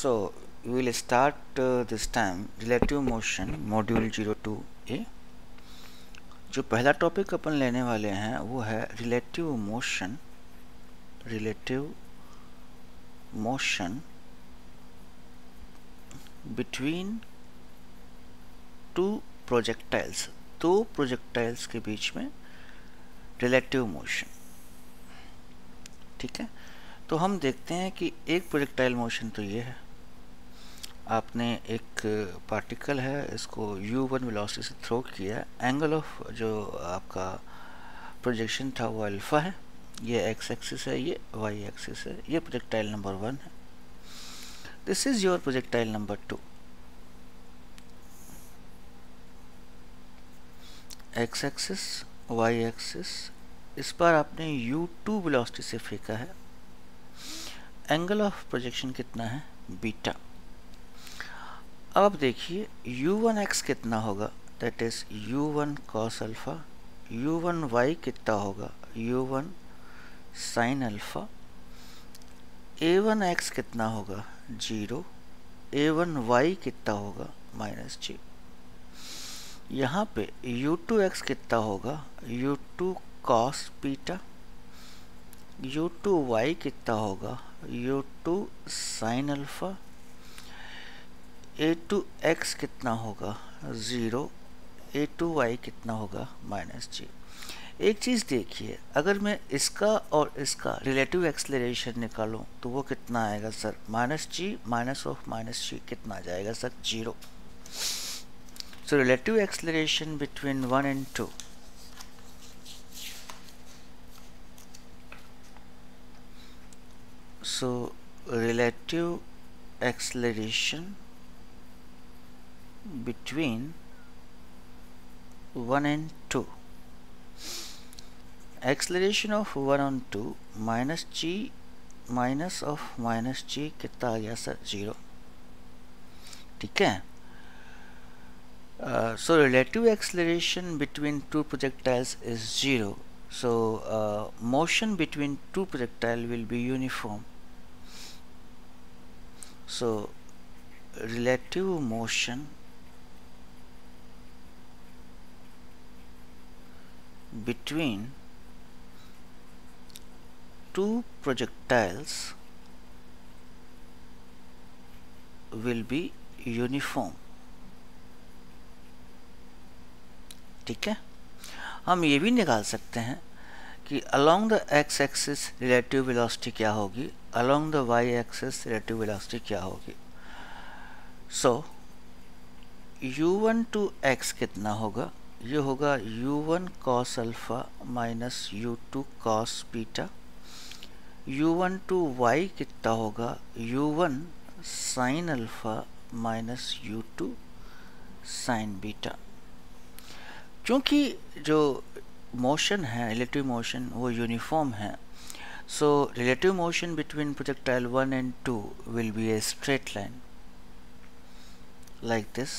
So we will start this time relative motion module 02A। जो पहला topic अपन लेने वाले हैं वो है relative motion between two projectiles, दो प्रोजेक्टाइल्स के बीच में रिलेटिव मोशन। ठीक है, तो हम देखते हैं कि एक प्रोजेक्टाइल मोशन तो ये है, आपने एक पार्टिकल है इसको u1 वेलोसिटी से थ्रो किया, एंगल ऑफ जो आपका प्रोजेक्शन था वो अल्फा है, ये एक्स एक्सिस है, ये वाई एक्सिस है, ये प्रोजेक्टाइल नंबर 1 है। This is your projectile number 2। X axis y axis, इस पर आपने u2 वेलोसिटी से फेंका है, एंगल ऑफ प्रोजेक्शन कितना है बीटा। अब आप देखिए u1x कितना होगा, that is u1 cos alpha, u1y कितना होगा u1 sin अल्फा, a1x कितना होगा 0, a1y कितना होगा -g। यहाँ पे u2x कितना होगा u2 cos बीटा, u2y कितना होगा u2 sin अल्फा, a2x कितना होगा 0, a2y कितना होगा -g। एक चीज़ देखिए, अगर मैं इसका और इसका रिलेटिव एक्सेलरेशन निकालूं तो वो कितना आएगा sir, -g minus of -g कितना आ जाएगा sir 0। So relative acceleration between 1 and 2, so relative acceleration between 1 and 2, acceleration of 1 on 2 minus g minus of -g कितना आ गया सर 0। ठीक है, so relative acceleration between two projectiles is 0, so motion between two projectiles will be uniform। So relative motion between two projectiles will be uniform। ठीक है, हम ये भी निकाल सकते हैं कि along the x axis relative velocity क्या होगी, along the y axis relative velocity क्या होगी। so u1 to x कितना होगा, ये होगा u1 cos alpha minus u2 cos beta, u1 to y कितना होगा u1 sin alpha minus u2 sin beta. क्योंकि जो मोशन है रिलेटिव मोशन वो यूनिफॉर्म है, so relative motion between projectile 1 and 2 will B a straight line like this.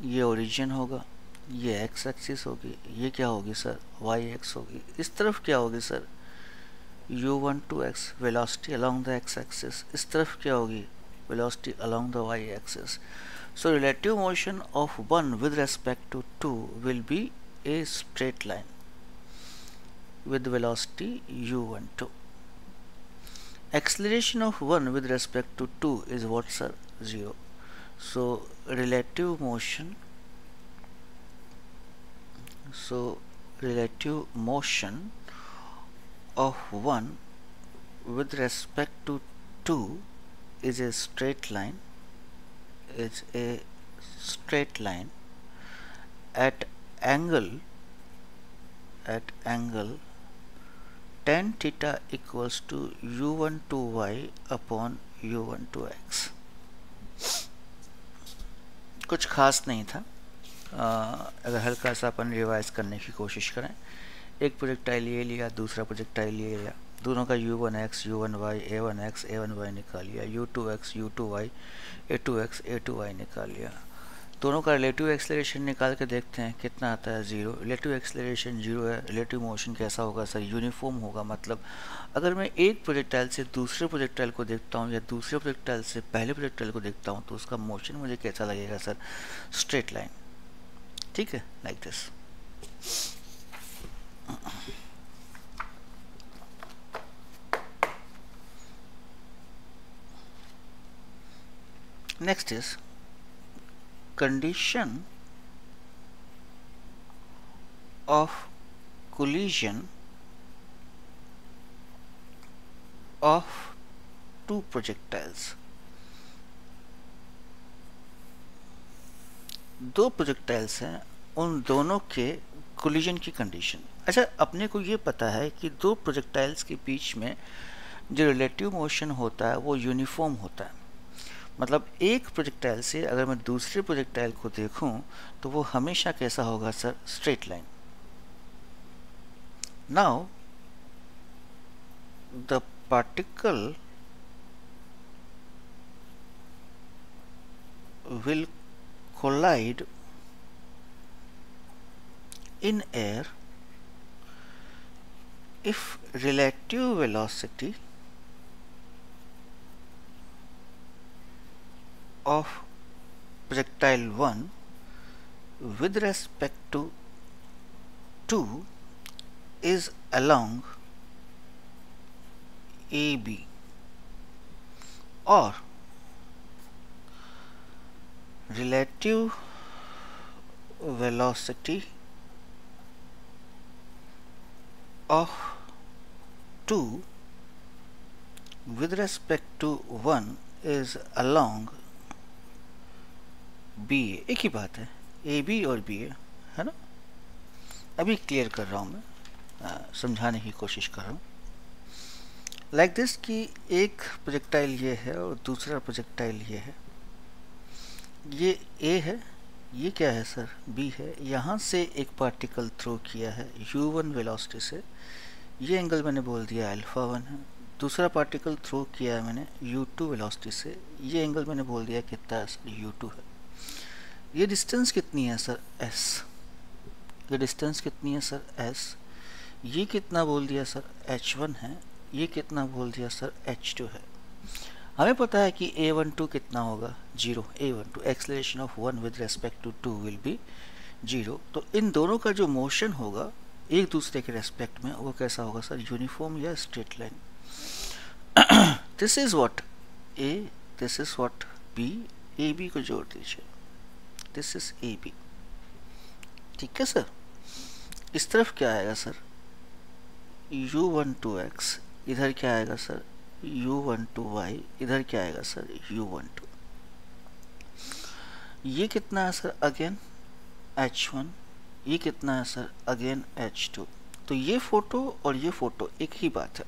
ये origin होगा, ये एक्स एक्सिस होगी, ये क्या होगी सर वाई एक्स होगी, इस तरफ क्या होगी sir u1 to x velocity along the x axis, इस तरफ क्या होगी velocity along the y axis. So relative motion of 1 with respect to 2 will be a straight line with velocity u12. Acceleration of 1 with respect to 2 is what sir 0. So relative motion of 1 with respect to 2 is a straight line, at angle tan theta equals to u1 to y upon u1 to x। कुछ खास नहीं था, अगर हल्का सा अपन revise करने की कोशिश करें, एक प्रोजेक्टाइल ये लिया, दूसरा प्रोजेक्टाइल ये लिया, दोनों का u1x u1y a1x a1y निकाल लिया, u2x u2y a2x a2y निकाल लिया। दोनों का रिलेटिव एक्सेलरेशन निकाल के देखते हैं कितना आता है, 0। रिलेटिव एक्सेलरेशन 0 है। रिलेटिव मोशन कैसा होगा सर, यूनिफॉर्म होगा। मतलब अगर मैं एक प्रोजेक्टाइल से दूसरे प्रोजेक्टाइल को देखता हूँ या दूसरे प्रोजेक्टाइल से पहले प्रोजेक्टाइल को देखता हूँ तो उसका मोशन मुझे कैसा लगेगा सर, स्ट्रेट लाइन। ठीक है, like this. Next is condition of collision of two projectiles। दो प्रोजेक्टाइल्स हैं, उन दोनों के कोलिजन की कंडीशन। अच्छा, अपने को ये पता है कि दो प्रोजेक्टाइल्स के बीच में जो रिलेटिव मोशन होता है वो यूनिफॉर्म होता है। मतलब एक प्रोजेक्टाइल से अगर मैं दूसरे प्रोजेक्टाइल को देखूं तो वो हमेशा कैसा होगा sir, straight line. Now the particle will collide in air if relative velocity of projectile 1 with respect to 2 is along AB, or relative velocity of 2 with respect to 1 is along B ए। एक ही बात है, A B और B ए, है ना। अभी clear कर रहा हूँ मैं, समझाने की कोशिश कर रहा हूँ। लाइक दिस कि एक प्रोजेक्टाइल ये है और दूसरा प्रोजेक्टाइल ये है। ये ए है, ये क्या है सर, बी है। यहाँ से एक पार्टिकल थ्रो किया है u1 वेलोसिटी से, ये एंगल मैंने बोल दिया अल्फा 1 है। दूसरा पार्टिकल थ्रो किया है मैंने u2 वेलोसिटी से, ये एंगल मैंने बोल दिया कितना है सर, u2 है। ये डिस्टेंस कितनी है सर, s। ये डिस्टेंस कितनी है सर, s। ये कितना बोल दिया सर, h1 है। ये कितना बोल दिया सर, h2 है। हमें पता है कि a12 कितना होगा, 0। a12 acceleration of 1 with respect to 2 will be 0। तो इन दोनों का जो मोशन होगा एक दूसरे के रेस्पेक्ट में, वो कैसा होगा सर, यूनिफॉर्म या straight line. This is what a, this is what b। A B को जोड़ दीजिए, दिस इज ए बी। ठीक है सर। इस तरफ क्या आएगा सर, u12x, इधर क्या आएगा सर, u12y, इधर क्या आएगा सर, u12। ये कितना है सर, अगेन h1, ये कितना है सर, अगेन h2। तो ये फोटो और ये फोटो एक ही बात है।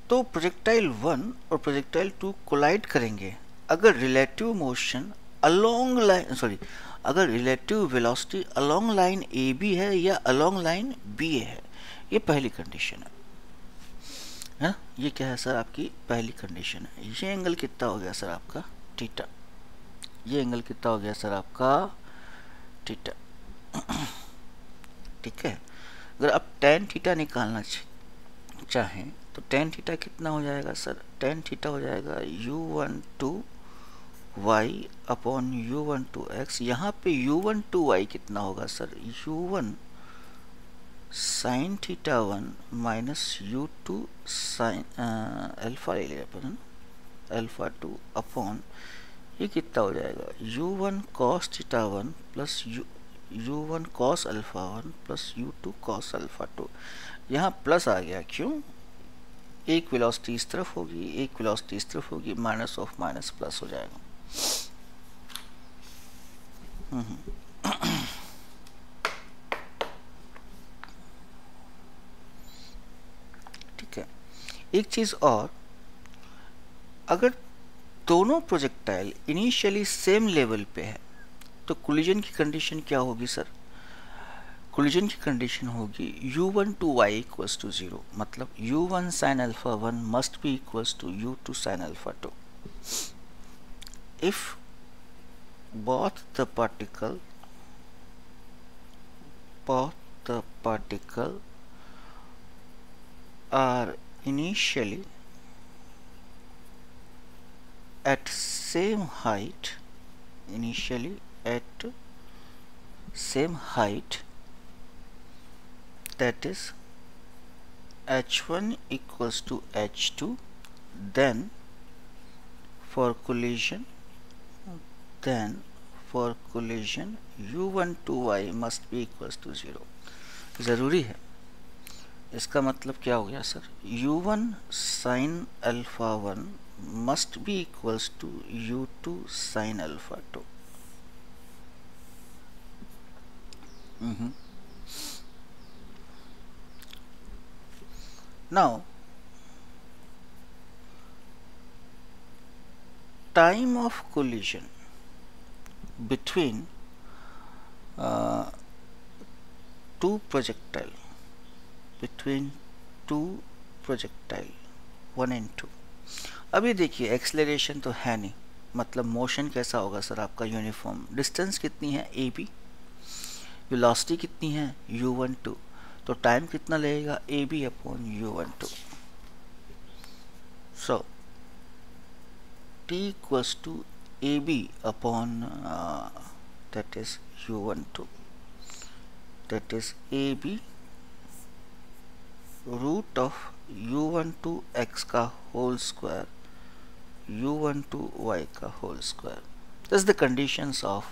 तो प्रोजेक्टाइल 1 और प्रोजेक्टाइल 2 कोलाइड करेंगे अगर relative motion along line, sorry, अगर relative velocity along line A B है या अलोंग लाइन बी ए है। ये पहली कंडीशन है। ये क्या है सर, आपकी पहली कंडीशन है। ये एंगल कितना हो गया सर आपका, थीटा। ये एंगल कितना हो गया सर आपका, थीटा। ठीक है। अगर आप tan थीटा निकालना चाहें तो tan थीटा कितना हो जाएगा सर, tan थीटा हो जाएगा u12y अपॉन u12x। यहाँ पे u12y कितना होगा sir, u1 sine theta 1 minus u2 sine alpha ले लिया अपन, अल्फा 2 अपॉन ये कितना हो जाएगा, u1 cos theta 1 plus u1 cos alpha 1 plus u2 cos alpha 2। यहाँ प्लस आ गया, क्यों, एक वेलोसिटी इस तरफ होगी, एक वेलोसिटी इस तरफ होगी, माइनस ऑफ माइनस प्लस हो जाएगा। ठीक है। एक चीज और, अगर दोनों प्रोजेक्टाइल इनिशियली सेम लेवल पे है तो कोलिजन की कंडीशन क्या होगी सर, कोलिजन की कंडीशन होगी u1 to y equals to 0। मतलब u1 sin alpha 1 must be equals to u2 sin alpha 2 if both the particle are initially at same height, that is h1 equals to h2, then for collision u1 to y must be equals to 0. ज़रूरी है. इसका मतलब क्या हो गया sir? u1 sin alpha 1 must be equals to u2 sin alpha 2. Now time of collision between two projectile 1 and 2. अभी देखिए acceleration तो है नहीं, मतलब मोशन कैसा होगा सर आपका? यूनिफॉर्म. डिस्टेंस कितनी है? A B. वेलोसिटी कितनी है? u12. तो टाइम कितना लगेगा? A B upon u12. So t equals to ab upon that is u12, that is ab root of u12 x का whole square u12 y का whole square. This is the conditions of